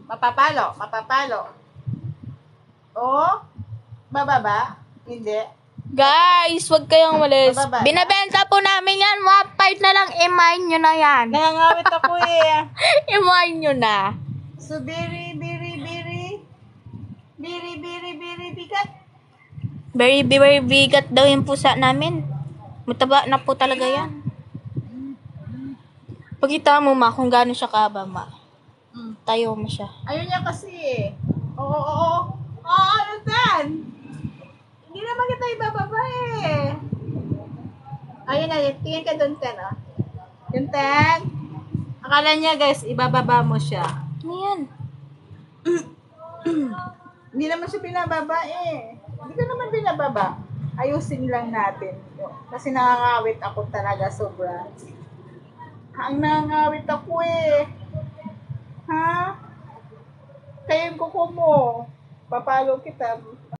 Mapapalo. Mapapalo. Oh? Bababa? Hindi. Guys, wag kayong malis. Bababa. Binabenta po namin yan. 1.5 na lang. Imayin nyo na yan. Nangangawit ako eh. Imayin nyo na. So, biri, bigat. Very, very bigat daw yung pusa namin. Mataba na po talaga yan. Pagkita mo ma kung gaano siya kahaba ma. Tayo mo siya. Ayun niya kasi eh. Oo. Ano tan? Hindi naman kita ibababa eh. Ayun na, tingin ka doon, Ten, oh. Yung Ten. Akala niya, guys, ibababa mo siya. Ano yan? Hindi naman siya binababa eh. Hindi ka naman binababa. Ayusin lang natin. Kasi nangangawit ako talaga sobra. Ang nangangawit ako eh. Ha? Kaya yung kuko mo. Papalo kita.